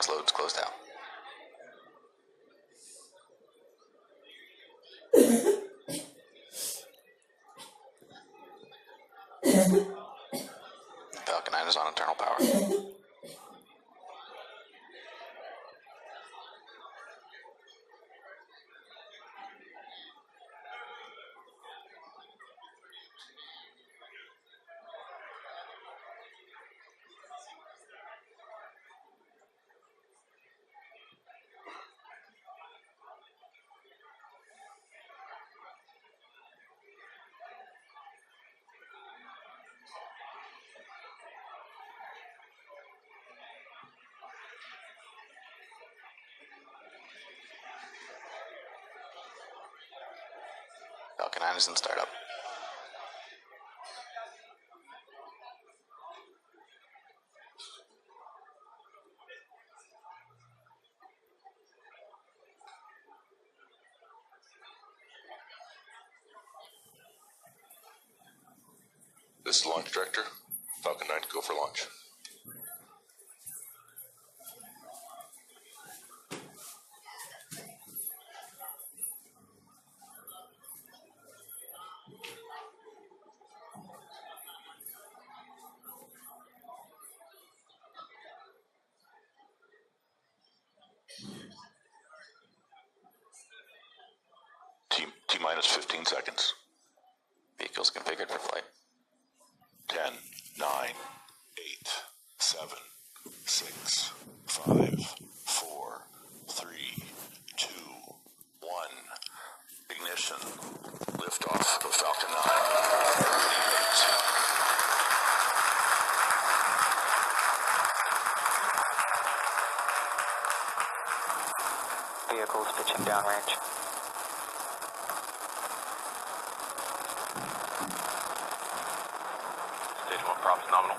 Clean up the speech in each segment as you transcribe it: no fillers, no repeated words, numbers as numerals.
LOX loads closed out. Falcon 9 is on internal power. Falcon 9 is in startup. This is Launch Director. Falcon 9, go for launch. T-minus 15 seconds. Vehicles configured for flight. 10, 9, 8, 7, 6, 5, 4, 3, 2, 1. Ignition. Liftoff of Falcon 9. Vehicles pitching downrange. Stage 1 props nominal.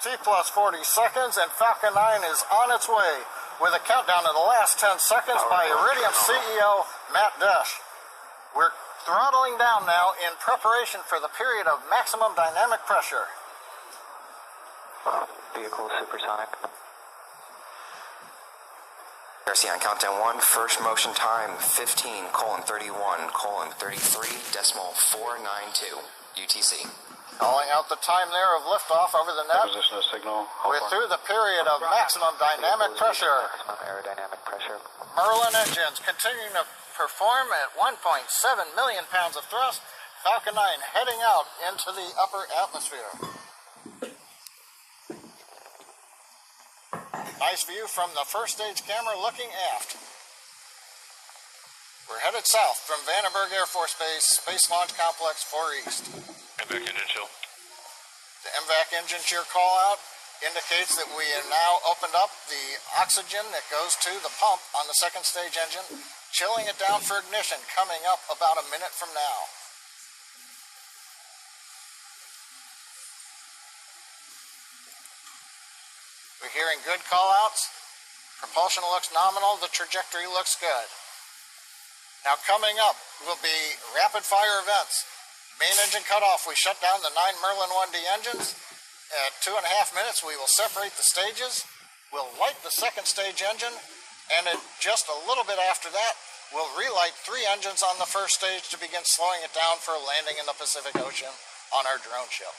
T plus 40 seconds and Falcon 9 is on its way with a countdown of the last 10 seconds by Iridium CEO Matt Desch. We're throttling down now in preparation for the period of maximum dynamic pressure. Vehicle supersonic. RC on countdown 1, first motion time 15:31:33.492 UTC. Calling out the time there of liftoff over the net. Position of signal. We're through the period of maximum dynamic pressure. Maximum aerodynamic pressure. Merlin engines continuing to perform at 1.7 million pounds of thrust. Falcon 9 heading out into the upper atmosphere. Nice view from the first stage camera looking aft. We're headed south from Vandenberg Air Force Base, Space Launch Complex 4 East. MVAC engine chill. The MVAC engine cheer call out indicates that we have now opened up the oxygen that goes to the pump on the second stage engine, chilling it down for ignition coming up about a minute from now. We're hearing good call outs. Propulsion looks nominal. The trajectory looks good. Now coming up will be rapid fire events. Main engine cutoff, we shut down the 9 Merlin 1D engines. At 2.5 minutes, we will separate the stages. We'll light the second stage engine, and at just a little bit after that, we'll relight 3 engines on the first stage to begin slowing it down for a landing in the Pacific Ocean on our drone ship.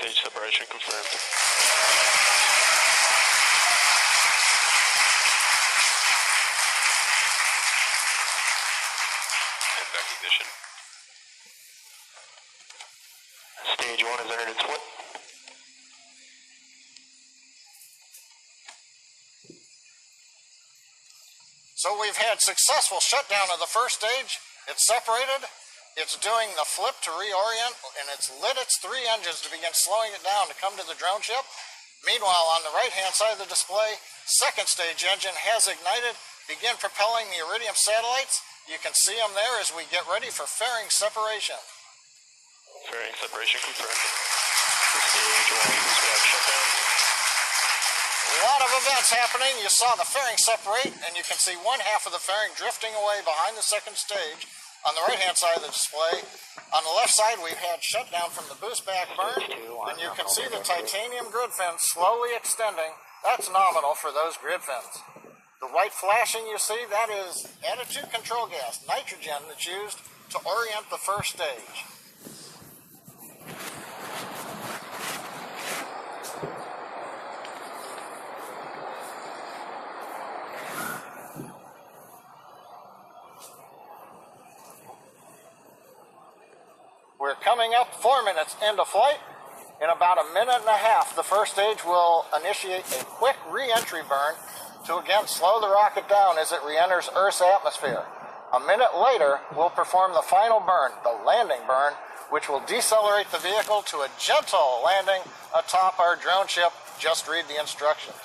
Stage separation confirmed. MVAC ignition. Stage 1 has entered its flip. So we've had successful shutdown of the first stage. It's separated. It's doing the flip to reorient, and it's lit its 3 engines to begin slowing it down to come to the drone ship. Meanwhile, on the right-hand side of the display, second stage engine has ignited. Begin propelling the Iridium satellites. You can see them there as we get ready for fairing separation. Fairing separation confirmed. Stage 1 boost shut down. A lot of events happening. You saw the fairing separate, and you can see one half of the fairing drifting away behind the second stage on the right-hand side of the display. On the left side, we've had shutdown from the boost back burn, and you can see the titanium grid fins slowly extending. That's nominal for those grid fins. The white flashing you see, that is attitude control gas, nitrogen, that's used to orient the first stage. We're coming up 4 minutes into flight. In about a minute and a half, the first stage will initiate a quick re-entry burn to again slow the rocket down as it re-enters Earth's atmosphere. A minute later, we'll perform the final burn, the landing burn, which will decelerate the vehicle to a gentle landing atop our drone ship. Just read the instructions.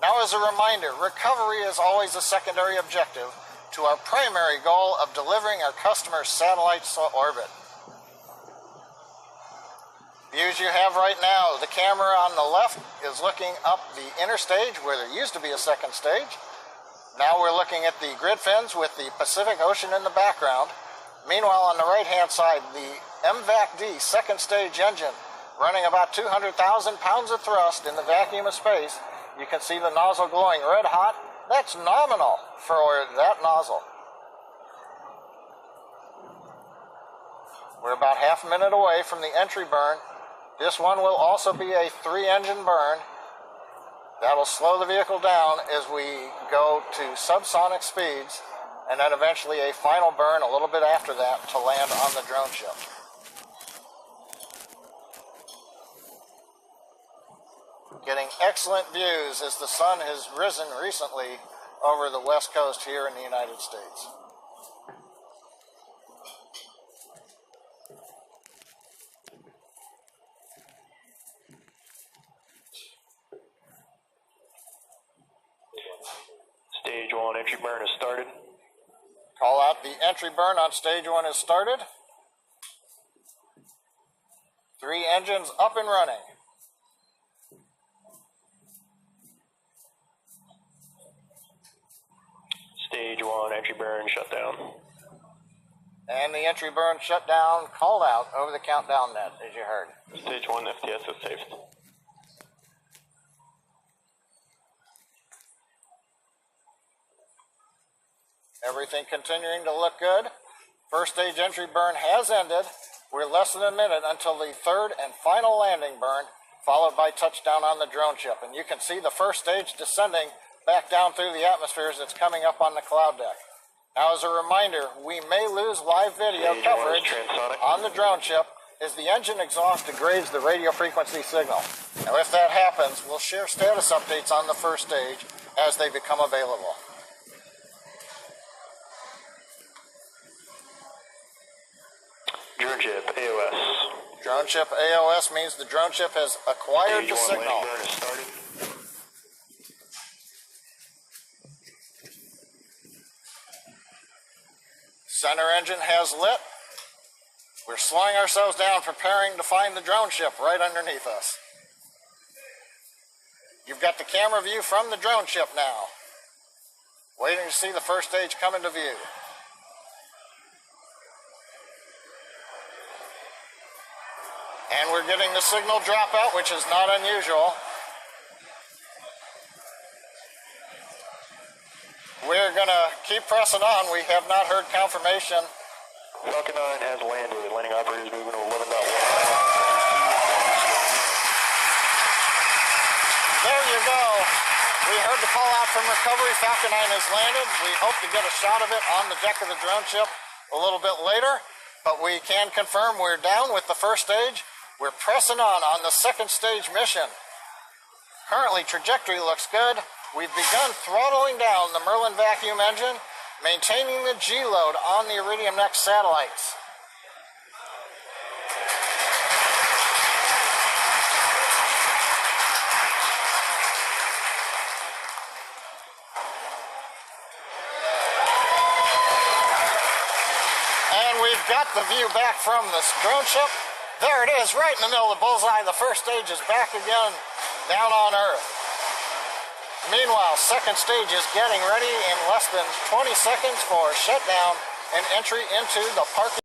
Now, as a reminder, recovery is always a secondary objective to our primary goal of delivering our customers' satellites to orbit. Views you have right now, the camera on the left is looking up the inner stage where there used to be a second stage. Now we're looking at the grid fins with the Pacific Ocean in the background. Meanwhile, on the right-hand side, the MVAC-D second stage engine running about 200,000 pounds of thrust in the vacuum of space. You can see the nozzle glowing red hot. That's nominal for that nozzle. We're about half a minute away from the entry burn. This one will also be a 3-engine burn. That'll slow the vehicle down as we go to subsonic speeds, and then eventually a final burn a little bit after that to land on the drone ship. Getting excellent views as the sun has risen recently over the west coast here in the United States. Stage 1 entry burn has started. Call out the entry burn on stage 1 has started. 3 engines up and running. Stage 1 entry burn shut down. And the entry burn shut down, called out over the countdown net, as you heard. Stage 1 FTS is safe. Everything continuing to look good. First stage entry burn has ended. We're less than a minute until the third and final landing burn, followed by touchdown on the drone ship. And you can see the first stage descending back down through the atmosphere as it's coming up on the cloud deck. Now, as a reminder, we may lose live video coverage on the drone ship as the engine exhaust degrades the radio frequency signal. Now, if that happens, we'll share status updates on the first stage as they become available. Drone ship AOS. Drone ship AOS means the drone ship has acquired the Stage 1 signal. landing burn has started. Center engine has lit. We're slowing ourselves down, preparing to find the drone ship right underneath us. You've got the camera view from the drone ship now. Waiting to see the first stage come into view. And we're getting the signal dropout, which is not unusual. We're going to keep pressing on. We have not heard confirmation. FALCON-9 has landed. Landing operators moving to 11.1. There you go. We heard the call out from recovery. FALCON-9 has landed. We hope to get a shot of it on the deck of the drone ship a little bit later, but we can confirm we're down with the first stage. We're pressing on the second stage mission. Currently, trajectory looks good. We've begun throttling down the Merlin vacuum engine, maintaining the G load on the Iridium NEXT satellites. And we've got the view back from this drone ship. There it is, right in the middle of the bullseye. The first stage is back again down on Earth. Meanwhile, second stage is getting ready in less than 20 seconds for shutdown and entry into the parking.